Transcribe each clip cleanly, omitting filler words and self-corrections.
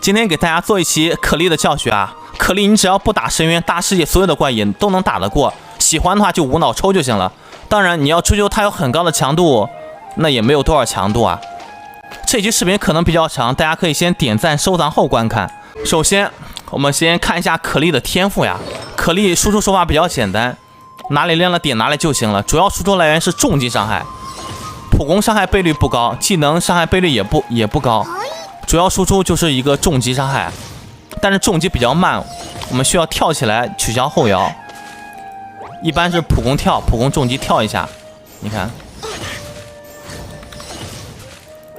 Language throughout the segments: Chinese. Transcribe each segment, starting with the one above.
今天给大家做一期可莉的教学啊。可莉你只要不打深渊，大世界所有的怪也都能打得过。喜欢的话就无脑抽就行了。当然你要追求它有很高的强度，那也没有多少强度啊。这期视频可能比较长，大家可以先点赞收藏后观看。首先我们先看一下可莉的天赋呀。可莉输出手法比较简单，哪里亮了点哪里就行了。主要输出来源是重击伤害，普攻伤害倍率不高，技能伤害倍率也不高，主要输出就是一个重击伤害。但是重击比较慢，我们需要跳起来取消后摇，一般是普攻跳，普攻重击跳一下。你看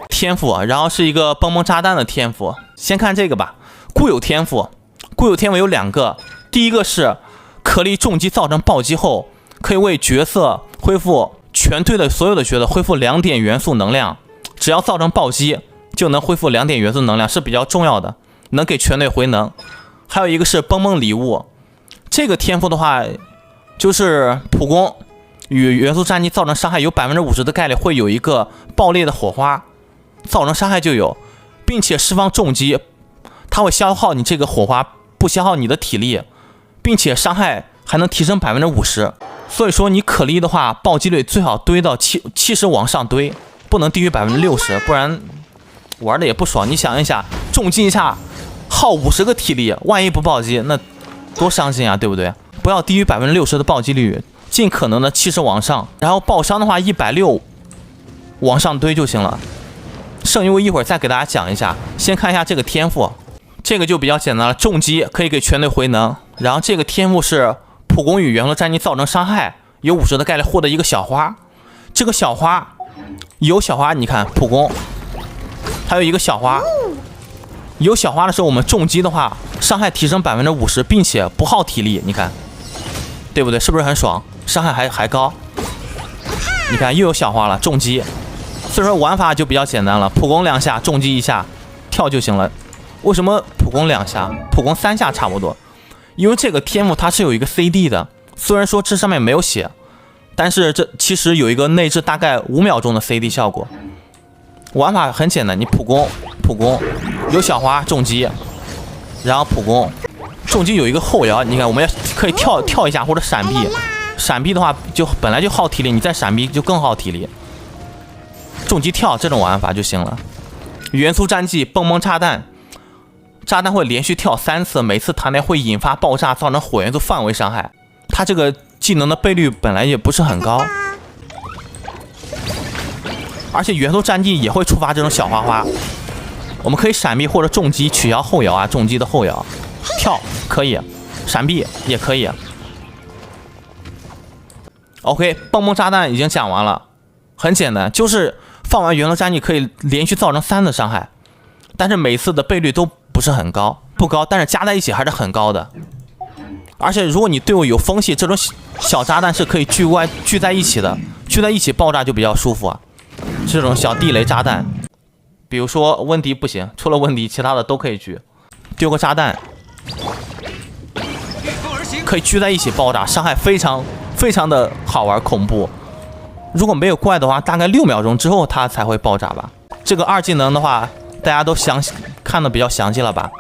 天赋，然后是一个蹦蹦炸弹的天赋。先看这个吧，固有天赋。固有天赋有2个，第一个是可莉重击造成暴击后，可以为角色恢复全队的所有的角色恢复2点元素能量，只要造成暴击就能恢复2点元素能量，是比较重要的，能给全队回能。还有一个是蹦蹦礼物，这个天赋的话就是普攻与元素战技造成伤害有 50% 的概率会有一个爆裂的火花，造成伤害就有，并且释放重击，它会消耗你这个火花，不消耗你的体力，并且伤害还能提升 50%。 所以说你可莉的话暴击率最好堆到70往上堆，不能低于 60%， 不然玩的也不爽。你想一下，重击一下耗50个体力，万一不暴击那多伤心啊，对不对？不要低于 60% 的暴击率，尽可能的70往上，然后爆伤的话160往上堆就行了。剩余我一会儿再给大家讲一下。先看一下这个天赋，这个就比较简单了，重击可以给全队回能。然后这个天赋是普攻与元素战技造成伤害，有50%的概率获得一个小花。这个小花有小花，你看普攻还有一个小花，有小花的时候我们重击的话伤害提升 50%， 并且不耗体力，你看对不对？是不是很爽？伤害还高。你看又有小花了，重击。所以说玩法就比较简单了，普攻2下，重击1下，跳就行了。为什么普攻2下？普攻3下差不多。因为这个天赋它是有一个 CD 的，虽然说这上面没有写，但是这其实有一个内置大概5秒钟的 CD 效果。玩法很简单，你普攻有小花重击，然后普攻重击有一个后摇，你看我们可以跳一下或者闪避，闪避的话就本来就耗体力，你再闪避就更耗体力。重击跳这种玩法就行了。元素战技蹦蹦炸弹，炸弹会连续跳3次，每次弹弹会引发爆炸，造成火元素范围伤害。它这个技能的倍率本来也不是很高，而且元素战技也会触发这种小花花。我们可以闪避或者重击取消后摇啊，重击的后摇，跳可以，闪避也可以。OK， 蹦蹦炸弹已经讲完了，很简单，就是放完元素战技可以连续造成3次伤害，但是每次的倍率都不是很高，不高，但是加在一起还是很高的。而且如果你队伍有风系，这种小炸弹是可以聚在一起的，聚在一起爆炸就比较舒服啊。这种小地雷炸弹，比如说温迪不行，除了温迪其他的都可以聚。丢个炸弹可以聚在一起爆炸，伤害非常的好玩恐怖。如果没有怪的话，大概6秒钟之后它才会爆炸吧。这个2技能的话大家都看的比较详细了吧。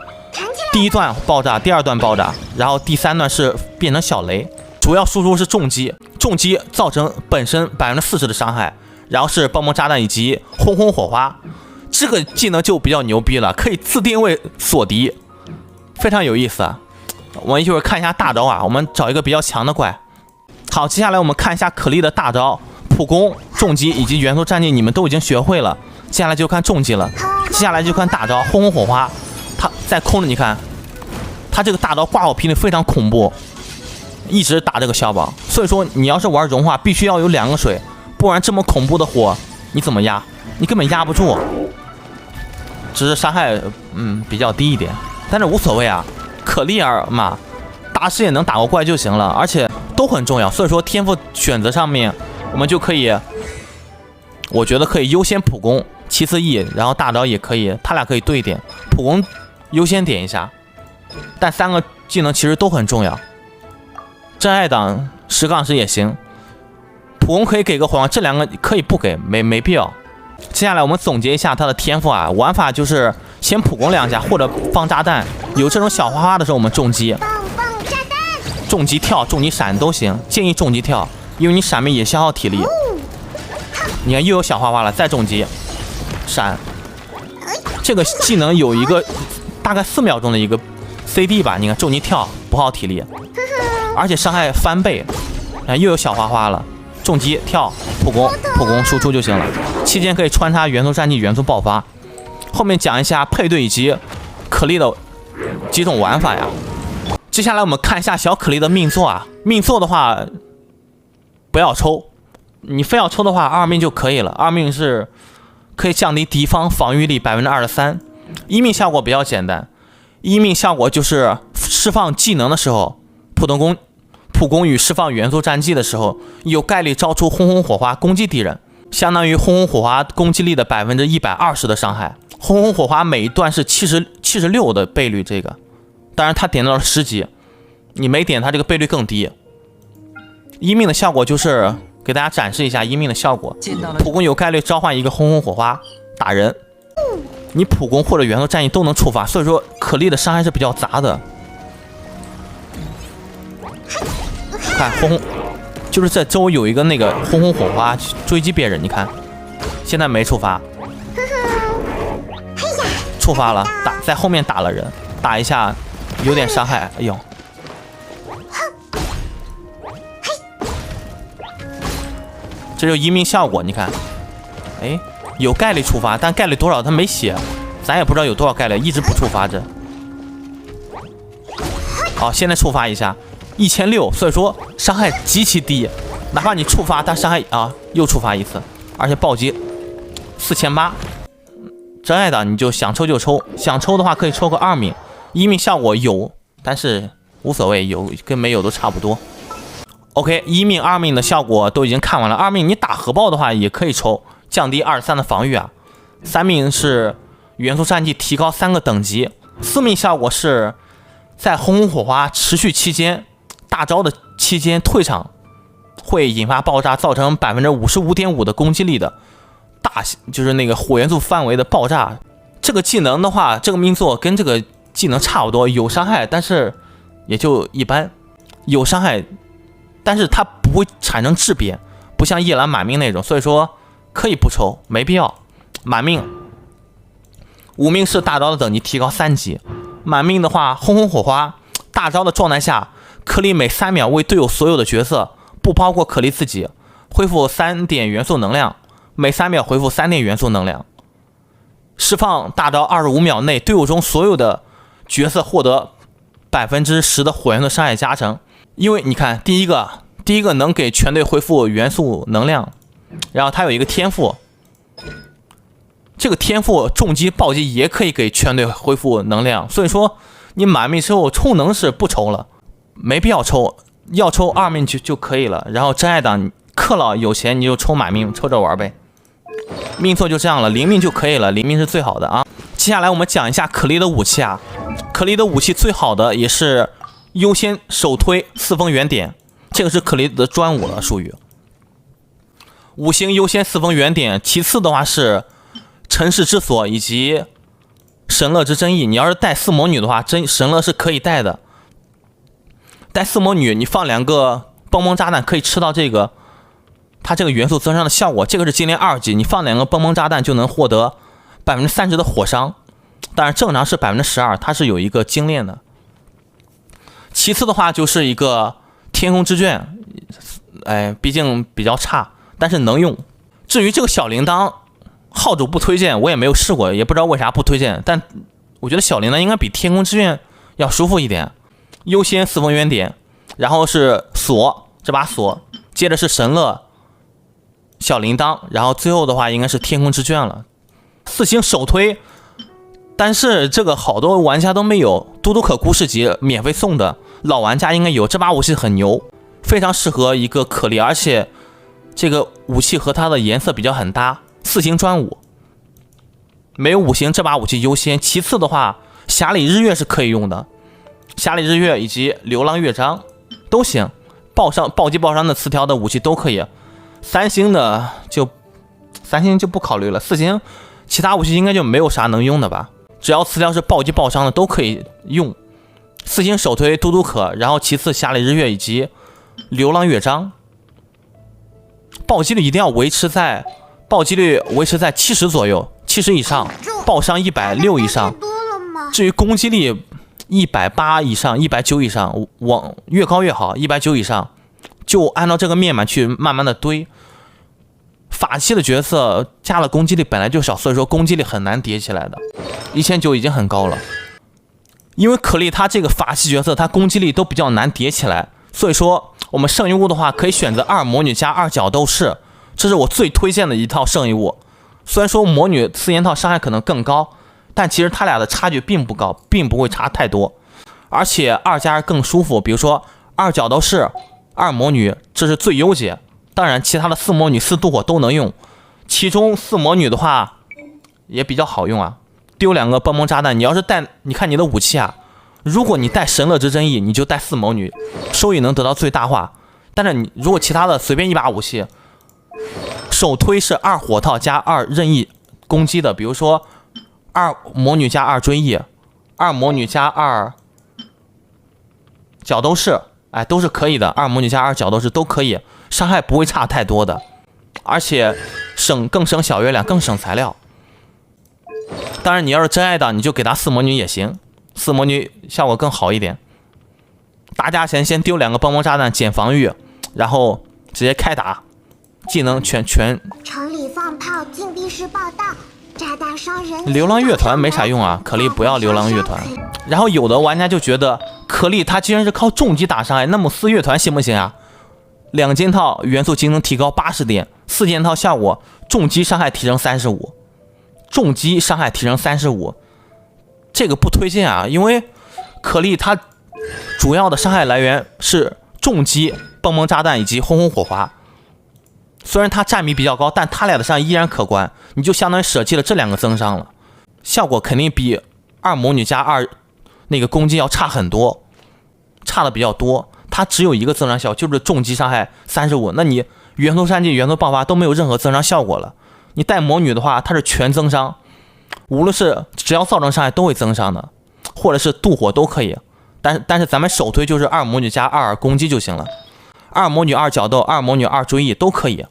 第1段爆炸，第2段爆炸，然后第3段是变成小雷。主要输出是重击，重击造成本身 40% 的伤害，然后是蹦蹦炸弹以及轰轰火花。这个技能就比较牛逼了，可以自定位锁敌，非常有意思啊。我们一会儿看一下大招啊，我们找一个比较强的怪。好，接下来我们看一下可莉的大招，普攻、重击以及元素战技你们都已经学会了，接下来就看重击了。接下来就看大招轰轰火花，它在空着，你看它这个大招挂火频率非常恐怖，一直打这个小宝。所以说你要是玩融化必须要有2个水，不然这么恐怖的火你怎么压？你根本压不住。只是伤害比较低一点，但是无所谓啊，可莉儿嘛，大师也能打过怪就行了，而且都很重要。所以说天赋选择上面我们就可以，我觉得可以优先普攻，其次 E， 然后大招也可以，他俩可以对点，普攻优先点一下。但3个技能其实都很重要，真爱党10杠10也行，普攻可以给个火，这2个可以不给，没必要。接下来我们总结一下他的天赋啊，玩法就是先普攻2下或者放炸弹，有这种小花花的时候我们重击，重击跳、重击闪都行，建议重击跳，因为你闪灭也消耗体力。你看又有小花花了，再重击闪，这个技能有一个大概4秒钟的一个 CD 吧，你看重击跳不耗体力，而且伤害翻倍。又有小花花了，重击跳普攻输出就行了，期间可以穿插元素战技、元素爆发。后面讲一下配对以及可莉的几种玩法呀。接下来我们看一下小可莉的命座啊，命座的话不要抽，你非要抽的话2命就可以了。2命是可以降低敌方防御力23%。1命效果比较简单，1命效果就是释放技能的时候，普攻与释放元素战技的时候，有概率招出轰轰火花攻击敌人，相当于轰轰火花攻击力的120%的伤害。轰轰火花每一段是76的倍率，这个当然他点到了10级，你没点他这个倍率更低。1命的效果就是给大家展示一下1命的效果，普攻有概率召唤一个轰轰火花打人，你普攻或者元素战役都能触发，所以说可莉的伤害是比较杂的。看轰，就是在周围有一个那个轰轰火花追击别人，你看现在没触发，触发了，在后面打了人，打一下有点伤害，哎呦，这就1命效果，你看，哎，有概率触发，但概率多少他没写，咱也不知道有多少概率，一直不触发着。好，现在触发一下，1600，所以说伤害极其低，哪怕你触发，它伤害又触发一次，而且暴击4800。真爱的你就想抽就抽，想抽的话可以抽个2命，1命效果有，但是无所谓，有跟没有都差不多。OK， 1命、2命的效果都已经看完了。2命你打核爆的话也可以抽，降低23的防御啊。3命是元素战技提高3个等级。4命效果是在轰轰火花持续期间，大招的期间退场会引发爆炸，造成55.5%的攻击力的就是那个火元素范围的爆炸。这个技能的话，这个命座跟这个技能差不多，有伤害，但是也就一般，有伤害。但是它不会产生质变，不像夜兰满命那种，所以说可以不抽，没必要。满命5命是大招的等级提高3级，满命的话轰轰火花大招的状态下，可莉每3秒为队友所有的角色，不包括可莉自己，恢复3点元素能量，每3秒恢复3点元素能量。释放大招25秒内，队伍中所有的角色获得10%的火元素伤害加成。因为你看第一个能给全队恢复元素能量，然后它有一个天赋，这个天赋重击暴击也可以给全队恢复能量，所以说你满命之后充能是不抽了，没必要抽，要抽2命就可以了。然后真爱党氪了有钱你就抽满命，抽着玩呗。命错就这样了，0命就可以了，0命是最好的啊。接下来我们讲一下可莉的武器啊，可莉的武器最好的也是优先首推4风原点，这个是可莉的专武了，属于5星优先4风原点。其次的话是尘世之锁以及神乐之真意。你要是带4魔女的话，神乐是可以带的。带4魔女，你放2个蹦蹦炸弹可以吃到这个它这个元素增伤的效果。这个是精炼2级，你放2个蹦蹦炸弹就能获得30%的火伤，但是正常是12%，它是有一个精炼的。其次的话就是一个天空之卷，毕竟比较差，但是能用。至于这个小铃铛，号主不推荐，我也没有试过，也不知道为啥不推荐，但我觉得小铃铛应该比天空之卷要舒服一点。优先4风原点，然后是锁，这把锁，接着是神乐小铃铛，然后最后的话应该是天空之卷了。4星首推，但是这个好多玩家都没有，嘟嘟可故事集免费送的，老玩家应该有。这把武器很牛，非常适合一个可莉，而且这个武器和它的颜色比较很搭。4星专武，没有5星这把武器优先。其次的话，侠里日月是可以用的，侠里日月以及流浪乐章都行，暴击爆伤的词条的武器都可以。3星就不考虑了，4星其他武器应该就没有啥能用的吧。只要词条是暴击爆伤的都可以用。4星首推嘟嘟可，然后其次侠里日月以及流浪乐章。暴击率一定要维持在70左右，70以上，爆伤160以上。至于攻击力180以上、190以上，往越高越好，190以上就按照这个面板去慢慢的堆。法器的角色加了攻击力本来就少，所以说攻击力很难叠起来的，1900已经很高了。因为可莉他这个法器角色，他攻击力都比较难叠起来，所以说我们圣遗物的话，可以选择2魔女加2角斗士，这是我最推荐的一套圣遗物。虽然说魔女次元套伤害可能更高，但其实它俩的差距并不高，并不会差太多，而且2加2更舒服。比如说2角斗士、2魔女，这是最优解。当然，其他的4魔女、4妒火都能用，其中4魔女的话也比较好用啊。丢2个蹦蹦炸弹，你要是带，你看你的武器啊，如果你带神乐之真意，你就带4魔女，收益能得到最大化。但是你如果其他的随便一把武器，首推是2火套加2任意攻击的，比如说2魔女加2追忆，2魔女加2角斗士，哎，都是可以的。2魔女加2角斗士都可以，伤害不会差太多的，而且更省小月亮，更省材料。当然，你要是真爱党，你就给他4魔女也行，4魔女效果更好一点。打架前先丢2个蹦蹦炸弹减防御，然后直接开打，技能全。城里放炮，禁闭室报道，炸弹伤人。流浪乐团没啥用啊，可莉不要流浪乐团。然后有的玩家就觉得可莉他既然是靠重击打伤害，那么4乐团行不行啊？2件套元素技能提高80点，4件套效果重击伤害提升35，重击伤害提升35，这个不推荐啊，因为可莉它主要的伤害来源是重击、蹦蹦炸弹以及轰轰火花。虽然它占比比较高，但它俩的伤害依然可观，你就相当于舍弃了这2个增伤了，效果肯定比2魔女加2那个攻击要差很多，差的比较多。它只有一个增伤效，就是重击伤害35，那你元素闪击、元素爆发都没有任何增伤效果了。你带魔女的话，它是全增伤，无论是只要造成伤害都会增伤的，或者是妒火都可以。但是咱们首推就是2魔女加2攻击就行了，2魔女2角斗、2魔女2追忆都可以。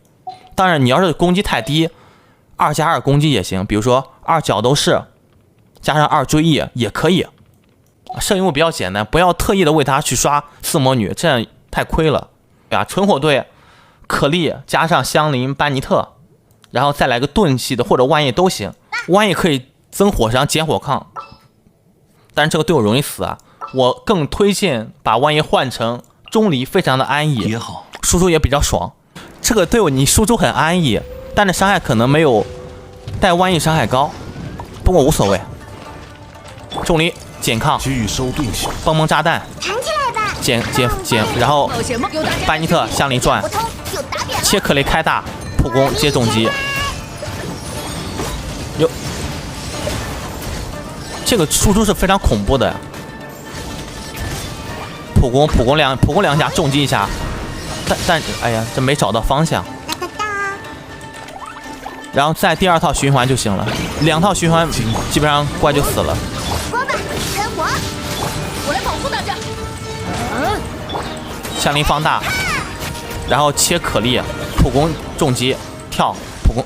当然，你要是攻击太低，2加2攻击也行，比如说2角斗士加上2追忆也可以。圣遗物比较简单，不要特意的为他去刷4魔女，这样太亏了。对啊，纯火队可莉加上香菱、班尼特。然后再来个盾系的或者万叶都行，万叶可以增火伤减火抗，但是这个队友容易死啊。我更推荐把万叶换成钟离，非常的安逸，也好，输出也比较爽。这个队友你输出很安逸，但是伤害可能没有带万叶伤害高，不过无所谓。钟离减抗，拒收对手，蹦蹦炸弹，弹起来吧！减，然后班尼特香菱转，切可莉开大。普攻接重击，哟，这个输出是非常恐怖的呀！普攻两下，重击一下，但哎呀，这没找到方向。然后再第2套循环就行了，2套循环基本上怪就死了。说吧，喷火！我来保护大家。香菱放大，然后切可莉。普攻重击跳普攻，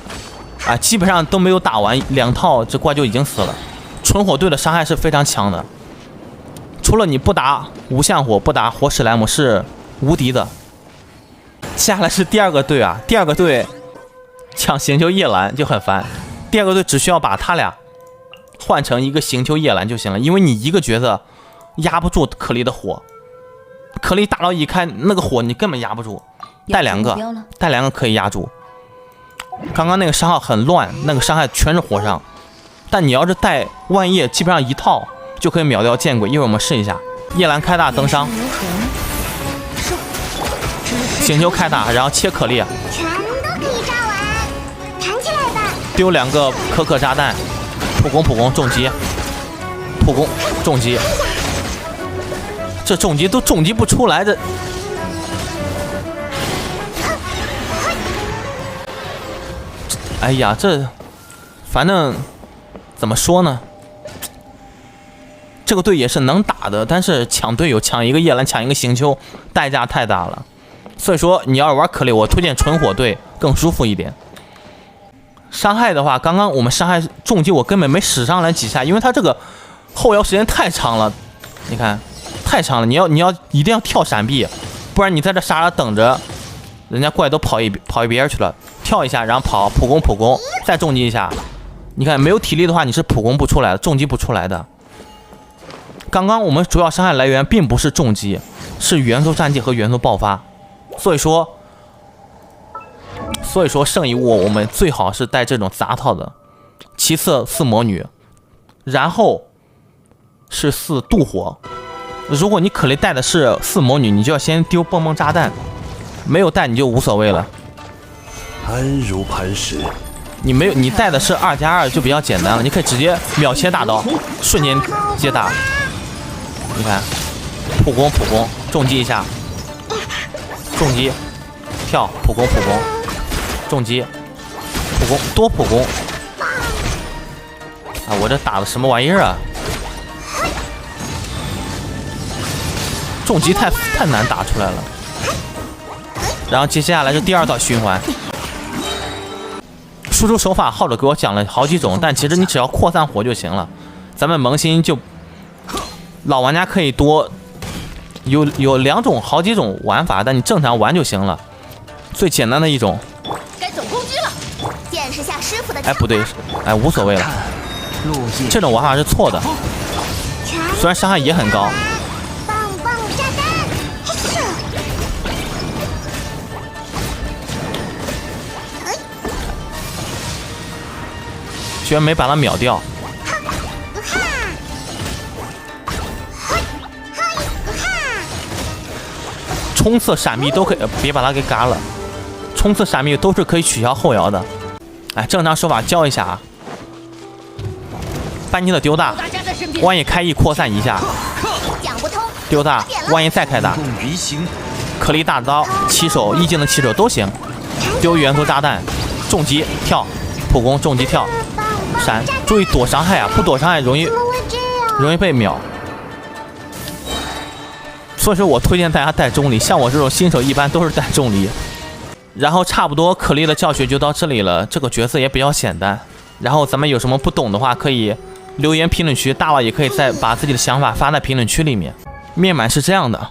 啊，基本上都没有打完2套，这怪就已经死了。纯火队的伤害是非常强的，除了你不打无相火、不打火史莱姆是无敌的。接下来是第2个队啊，第2个队抢行球夜兰就很烦。第2个队只需要把他俩换成一个行球夜兰就行了，因为你一个角色压不住可莉的火，可莉大刀一开，那个火你根本压不住。带2个可以压住。刚刚那个伤害很乱，那个伤害全是火伤，但你要是带万叶，基本上1套就可以秒掉剑鬼。一会儿我们试一下，夜兰开大增伤，行球开大，然后切可莉，全都可以炸完，弹起来吧！丢2个可可炸弹，普攻重击，普攻重击，这重击都重击不出来，这。哎呀，这反正怎么说呢？这个队也是能打的，但是抢队友，抢一个夜兰，抢一个行秋，代价太大了。所以说，你要是玩可莉，我推荐纯火队更舒服一点。伤害的话，刚刚我们伤害重击我根本没使上来几下，因为他这个后摇时间太长了，你看太长了，你要一定要跳闪避，不然你在这傻傻等着，人家怪都跑一边去了，跳一下然后跑普攻，再重击一下，你看没有体力的话你是普攻不出来的，重击不出来的。刚刚我们主要伤害来源并不是重击，是元素战绩和元素爆发，所以说圣遗物我们最好是带这种杂套的，其次4魔女，然后是4妒火。如果你可莉带的是4魔女，你就要先丢蹦蹦炸弹，没有带你就无所谓了。安如磐石。你带的是2+2就比较简单了，你可以直接秒切大刀，瞬间接大。你看，普攻，重击一下，重击，跳，普攻，重击，普攻，多普攻。啊，我这打的什么玩意儿啊？重击太难打出来了。然后接下来是第2道循环。输出手法浩哲给我讲了好几种，但其实你只要扩散火就行了。咱们萌新就老玩家可以多有2种好几种玩法，但你正常玩就行了。最简单的一种，该总攻击了，见识下师傅的。哎不对，哎无所谓了，这种玩法是错的，虽然伤害也很高。棒棒炸弹，居然没把他秒掉。冲刺闪避都可以，别把他给嘎了。冲刺闪避都是可以取消后摇的。哎，正常手法教一下啊。班尼的丢大，万一开 E 扩散一下，丢大，万一再开大，可莉大刀、起手、一技能起手都行。丢元素炸弹，重击跳，普攻重击跳，闪，注意躲伤害啊，不躲伤害容易被秒。所以说我推荐大家带钟离，像我这种新手一般都是带钟离。然后差不多可莉的教学就到这里了，这个角色也比较简单。然后咱们有什么不懂的话，可以留言评论区，大佬也可以再把自己的想法发在评论区里面。面板是这样的。